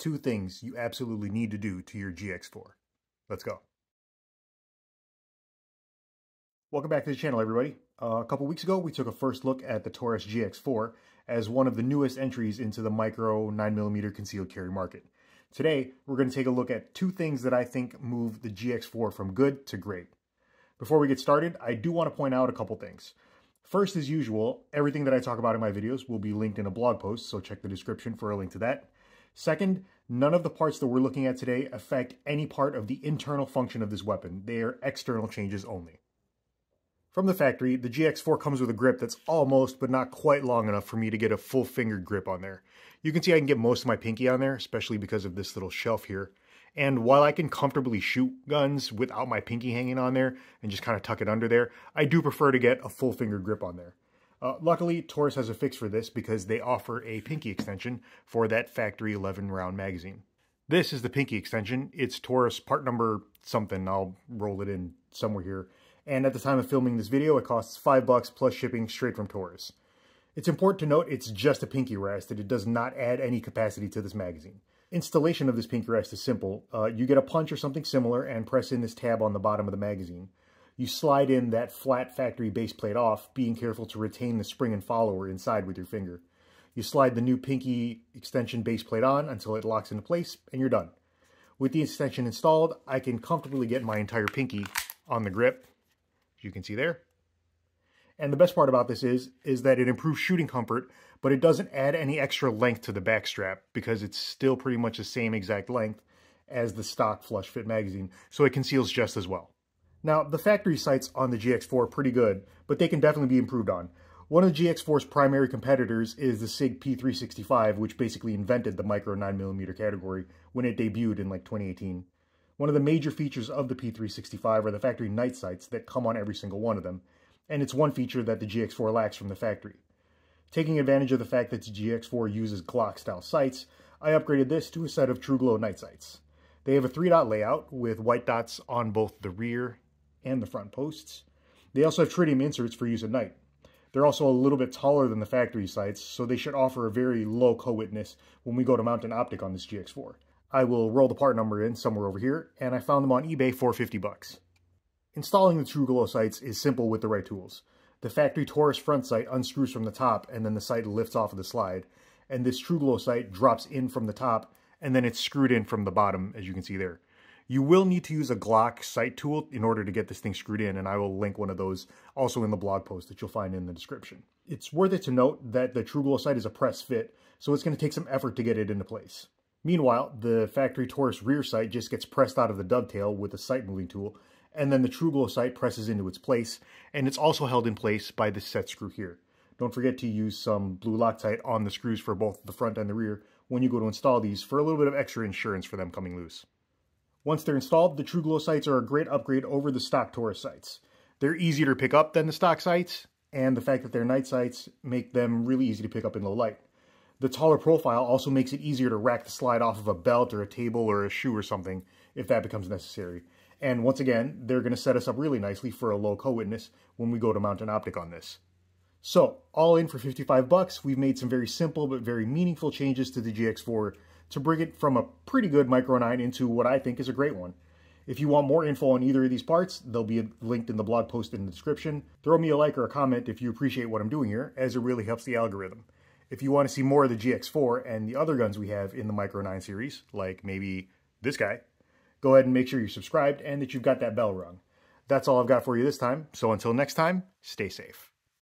2 things you absolutely need to do to your GX4. Let's go. Welcome back to the channel, everybody. A couple weeks ago, we took a first look at the Taurus GX4 as one of the newest entries into the micro 9mm concealed carry market. Today, we're going to take a look at 2 things that I think move the GX4 from good to great. Before we get started, I do want to point out a couple things. First, as usual, everything that I talk about in my videos will be linked in a blog post, so check the description for a link to that. Second, none of the parts that we're looking at today affect any part of the internal function of this weapon. They are external changes only. From the factory, the GX4 comes with a grip that's almost but not quite long enough for me to get a full fingered grip on there. You can see I can get most of my pinky on there, especially because of this little shelf here. And while I can comfortably shoot guns without my pinky hanging on there and just kind of tuck it under there, I do prefer to get a full finger grip on there. Luckily, Taurus has a fix for this because they offer a pinky extension for that factory 11-round magazine. This is the pinky extension. It's Taurus part number something. I'll roll it in somewhere here. And at the time of filming this video, it costs $5 plus shipping straight from Taurus. It's important to note it's just a pinky rest, and it does not add any capacity to this magazine. Installation of this pinky rest is simple. You get a punch or something similar and press in this tab on the bottom of the magazine. You slide in that flat factory base plate off, being careful to retain the spring and follower inside with your finger. You slide the new pinky extension base plate on until it locks into place, and you're done. With the extension installed, I can comfortably get my entire pinky on the grip, as you can see there. And the best part about this is that it improves shooting comfort, but it doesn't add any extra length to the back strap because it's still pretty much the same exact length as the stock flush fit magazine, so it conceals just as well. Now, the factory sights on the GX4 are pretty good, but they can definitely be improved on. One of the GX4's primary competitors is the SIG P365, which basically invented the micro 9mm category when it debuted in like 2018. One of the major features of the P365 are the factory night sights that come on every single one of them, and it's one feature that the GX4 lacks from the factory. Taking advantage of the fact that the GX4 uses Glock-style sights, I upgraded this to a set of TruGlo night sights. They have a 3-dot layout with white dots on both the rear and the front posts. They also have tritium inserts for use at night. They're also a little bit taller than the factory sights, so they should offer a very low co-witness when we go to mount an optic on this GX4. I will roll the part number in somewhere over here, and I found them on eBay for $50. Installing the TruGlo sights is simple with the right tools. The factory Taurus front sight unscrews from the top, and then the sight lifts off of the slide. And this TruGlo sight drops in from the top, and then it's screwed in from the bottom, as you can see there. You will need to use a Glock sight tool in order to get this thing screwed in, and I will link one of those also in the blog post that you'll find in the description. It's worth it to note that the TruGlo sight is a press fit, so it's going to take some effort to get it into place. Meanwhile, the factory Taurus rear sight just gets pressed out of the dovetail with a sight moving tool, and then the TruGlo sight presses into its place, and it's also held in place by this set screw here. Don't forget to use some blue Loctite on the screws for both the front and the rear when you go to install these for a little bit of extra insurance for them coming loose. Once they're installed, the TruGlo sights are a great upgrade over the stock Taurus sights. They're easier to pick up than the stock sights, and the fact that they're night sights make them really easy to pick up in low light. The taller profile also makes it easier to rack the slide off of a belt or a table or a shoe or something if that becomes necessary. And once again, they're going to set us up really nicely for a low co-witness when we go to mount an optic on this. So, all in for $55, we've made some very simple but very meaningful changes to the GX4 to bring it from a pretty good Micro 9 into what I think is a great one. If you want more info on either of these parts, they'll be linked in the blog post in the description. Throw me a like or a comment if you appreciate what I'm doing here, as it really helps the algorithm. If you want to see more of the GX4 and the other guns we have in the Micro 9 series, like maybe this guy, go ahead and make sure you're subscribed and that you've got that bell rung. That's all I've got for you this time, so until next time, stay safe.